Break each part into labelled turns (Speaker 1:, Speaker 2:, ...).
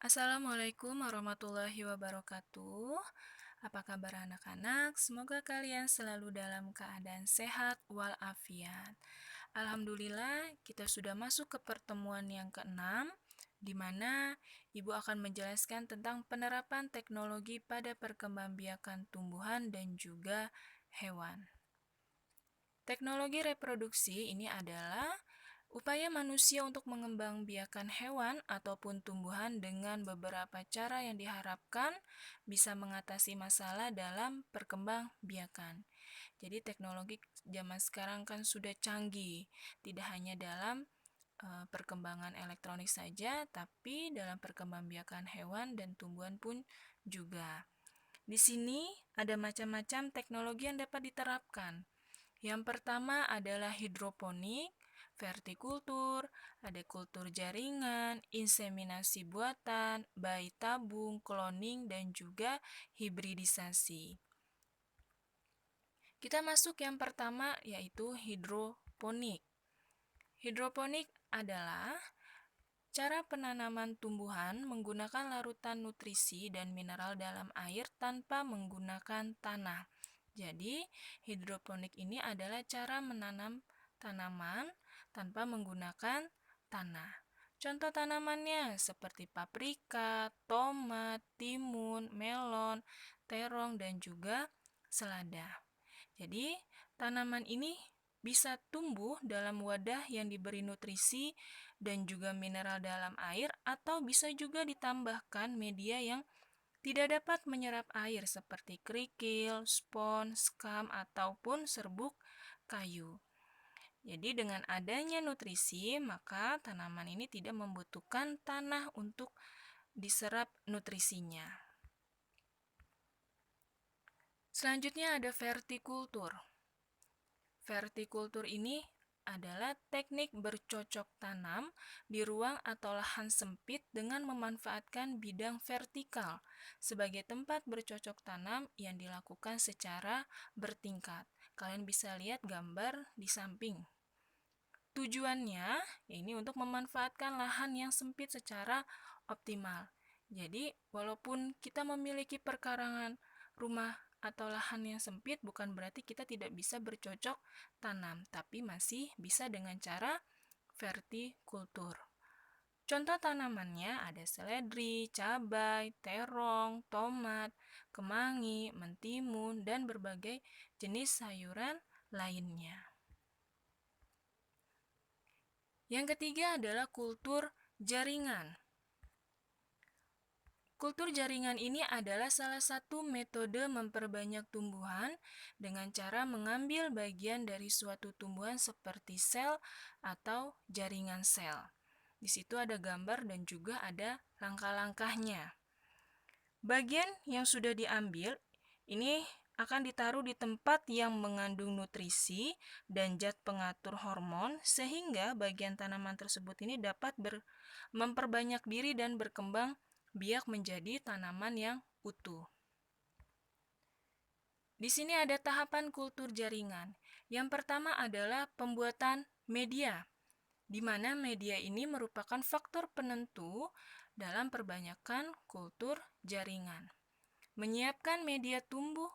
Speaker 1: Assalamualaikum warahmatullahi wabarakatuh. Apa kabar anak-anak? Semoga kalian selalu dalam keadaan sehat walafiat. Alhamdulillah, kita sudah masuk ke pertemuan yang keenam, di mana Ibu akan menjelaskan tentang penerapan teknologi pada perkembangbiakan tumbuhan dan juga hewan. Teknologi reproduksi ini adalah upaya manusia untuk mengembangbiakan hewan ataupun tumbuhan dengan beberapa cara yang diharapkan bisa mengatasi masalah dalam perkembangbiakan. Jadi teknologi zaman sekarang kan sudah canggih, tidak hanya dalam perkembangan elektronik saja, tapi dalam perkembangbiakan hewan dan tumbuhan pun juga. Di sini ada macam-macam teknologi yang dapat diterapkan. Yang pertama adalah hidroponik, vertikultur, ada kultur jaringan, inseminasi buatan, bayi tabung, cloning, dan juga hibridisasi. Kita masuk yang pertama yaitu hidroponik. Hidroponik adalah cara penanaman tumbuhan menggunakan larutan nutrisi dan mineral dalam air tanpa menggunakan tanah. Jadi, hidroponik ini adalah cara menanam tanaman tanpa menggunakan tanah. Contoh tanamannya seperti paprika, tomat, timun, melon, terong, dan juga selada. Jadi, tanaman ini bisa tumbuh dalam wadah yang diberi nutrisi dan juga mineral dalam air, atau bisa juga ditambahkan media yang tidak dapat menyerap air seperti kerikil, spons, skam, ataupun serbuk kayu. Jadi dengan adanya nutrisi, maka tanaman ini tidak membutuhkan tanah untuk diserap nutrisinya. Selanjutnya ada vertikultur. Vertikultur ini adalah teknik bercocok tanam di ruang atau lahan sempit dengan memanfaatkan bidang vertikal sebagai tempat bercocok tanam yang dilakukan secara bertingkat. Kalian bisa lihat gambar di samping. Tujuannya ini untuk memanfaatkan lahan yang sempit secara optimal. Jadi, walaupun kita memiliki perkarangan rumah atau lahan yang sempit, bukan berarti kita tidak bisa bercocok tanam, tapi masih bisa dengan cara vertikultur. Contoh tanamannya ada seledri, cabai, terong, tomat, kemangi, mentimun, dan berbagai jenis sayuran lainnya. Yang ketiga adalah kultur jaringan. Kultur jaringan ini adalah salah satu metode memperbanyak tumbuhan dengan cara mengambil bagian dari suatu tumbuhan seperti sel atau jaringan sel. Di situ ada gambar dan juga ada langkah-langkahnya. Bagian yang sudah diambil ini akan ditaruh di tempat yang mengandung nutrisi dan zat pengatur hormon sehingga bagian tanaman tersebut ini dapat memperbanyak diri dan berkembang biak menjadi tanaman yang utuh. Di sini ada tahapan kultur jaringan. Yang pertama adalah pembuatan media, di mana media ini merupakan faktor penentu dalam perbanyakan kultur jaringan. Menyiapkan media tumbuh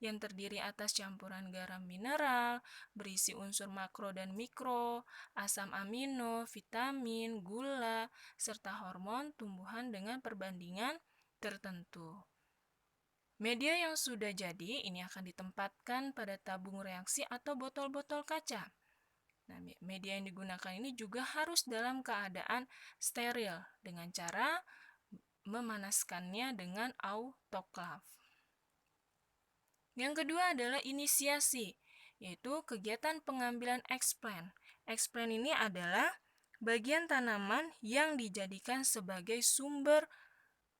Speaker 1: yang terdiri atas campuran garam mineral, berisi unsur makro dan mikro, asam amino, vitamin, gula, serta hormon tumbuhan dengan perbandingan tertentu. Media yang sudah jadi ini akan ditempatkan pada tabung reaksi atau botol-botol kaca. Nah, media yang digunakan ini juga harus dalam keadaan steril dengan cara memanaskannya dengan autoklaf. Yang kedua adalah inisiasi, yaitu kegiatan pengambilan explant. Explant ini adalah bagian tanaman yang dijadikan sebagai sumber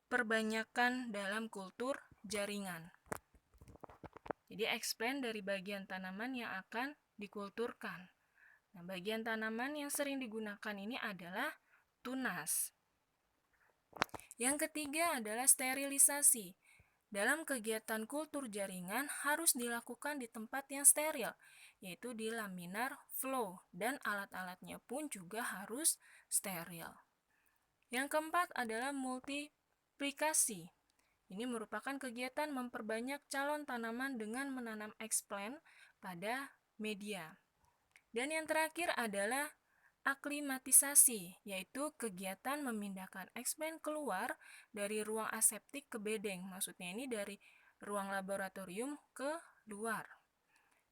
Speaker 1: perbanyakan dalam kultur jaringan. Jadi explant dari bagian tanaman yang akan dikulturkan. Nah, bagian tanaman yang sering digunakan ini adalah tunas. Yang ketiga adalah sterilisasi. Dalam kegiatan kultur jaringan harus dilakukan di tempat yang steril, yaitu di laminar flow, dan alat-alatnya pun juga harus steril. Yang keempat adalah multiplikasi. Ini merupakan kegiatan memperbanyak calon tanaman dengan menanam explant pada media. Dan yang terakhir adalah aklimatisasi, yaitu kegiatan memindahkan explant keluar dari ruang aseptik ke bedeng. Maksudnya ini dari ruang laboratorium ke luar.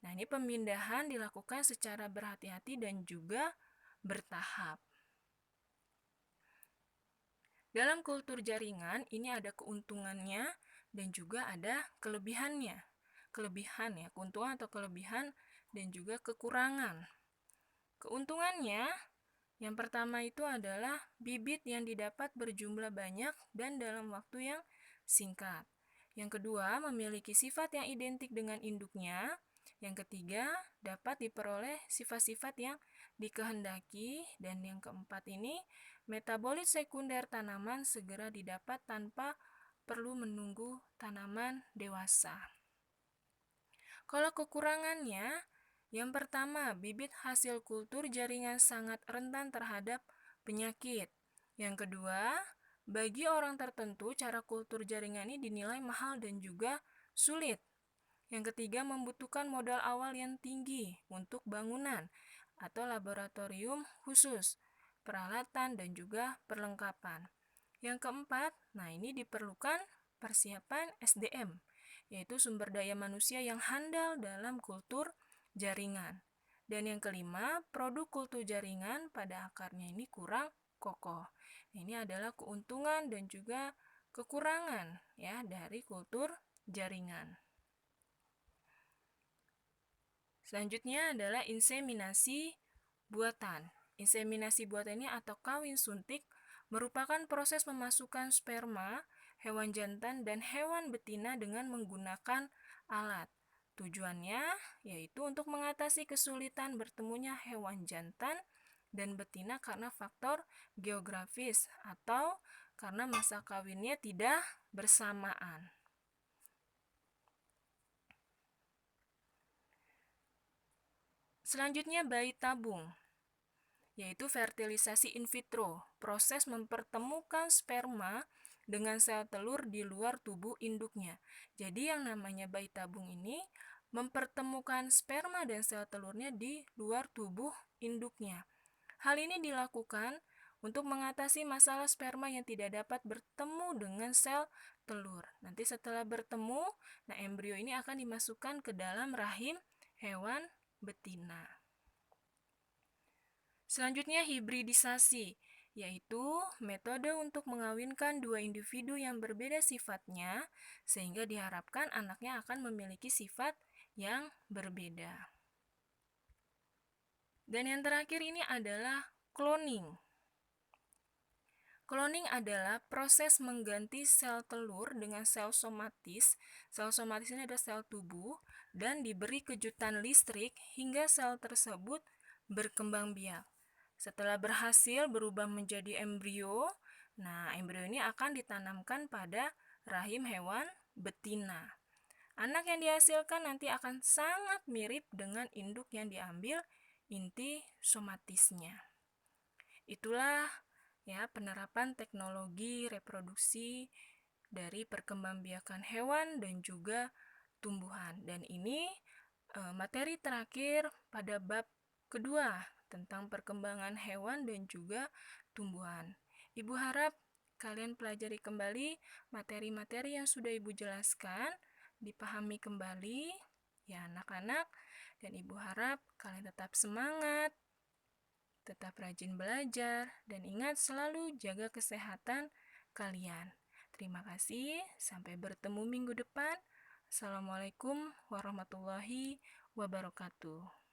Speaker 1: Nah, ini pemindahan dilakukan secara berhati-hati dan juga bertahap. Dalam kultur jaringan, ini ada keuntungannya dan juga ada kelebihannya. Kelebihan ya, keuntungan atau kelebihan dan juga kekurangan. Keuntungannya, yang pertama itu adalah bibit yang didapat berjumlah banyak dan dalam waktu yang singkat. Yang kedua, memiliki sifat yang identik dengan induknya. Yang ketiga, dapat diperoleh sifat-sifat yang dikehendaki. Dan yang keempat ini, metabolit sekunder tanaman segera didapat tanpa perlu menunggu tanaman dewasa. Kalau kekurangannya, yang pertama, bibit hasil kultur jaringan sangat rentan terhadap penyakit. Yang kedua, bagi orang tertentu, cara kultur jaringan ini dinilai mahal dan juga sulit. Yang ketiga, membutuhkan modal awal yang tinggi untuk bangunan atau laboratorium khusus, peralatan, dan juga perlengkapan. Yang keempat, ini diperlukan persiapan SDM, yaitu sumber daya manusia yang handal dalam kultur jaringan. Dan yang kelima, produk kultur jaringan pada akarnya ini kurang kokoh. Ini adalah keuntungan dan juga kekurangan ya dari kultur jaringan. Selanjutnya adalah inseminasi buatan. Inseminasi buatan ini atau kawin suntik merupakan proses memasukkan sperma hewan jantan dan hewan betina dengan menggunakan alat. Tujuannya yaitu untuk mengatasi kesulitan bertemunya hewan jantan dan betina karena faktor geografis atau karena masa kawinnya tidak bersamaan. Selanjutnya bayi tabung, yaitu fertilisasi in vitro, proses mempertemukan sperma dengan sel telur di luar tubuh induknya. Jadi yang namanya bayi tabung ini mempertemukan sperma dan sel telurnya di luar tubuh induknya. Hal ini dilakukan untuk mengatasi masalah sperma yang tidak dapat bertemu dengan sel telur. Nanti setelah bertemu, embrio ini akan dimasukkan ke dalam rahim hewan betina. Selanjutnya hibridisasi, yaitu metode untuk mengawinkan dua individu yang berbeda sifatnya sehingga diharapkan anaknya akan memiliki sifat yang berbeda. Dan yang terakhir ini adalah cloning. Cloning adalah proses mengganti sel telur dengan sel somatis. Sel somatis ini adalah sel tubuh dan diberi kejutan listrik hingga sel tersebut berkembang biak. Setelah berhasil berubah menjadi embrio, embrio ini akan ditanamkan pada rahim hewan betina. Anak yang dihasilkan nanti akan sangat mirip dengan induk yang diambil inti somatisnya. Itulah penerapan teknologi reproduksi dari perkembangbiakan hewan dan juga tumbuhan. Dan ini materi terakhir pada bab kedua tentang perkembangan hewan dan juga tumbuhan. Ibu harap kalian pelajari kembali materi-materi yang sudah Ibu jelaskan, dipahami kembali ya anak-anak, dan Ibu harap kalian tetap semangat, tetap rajin belajar, dan ingat selalu jaga kesehatan kalian. Terima kasih, sampai bertemu minggu depan. Assalamualaikum warahmatullahi wabarakatuh.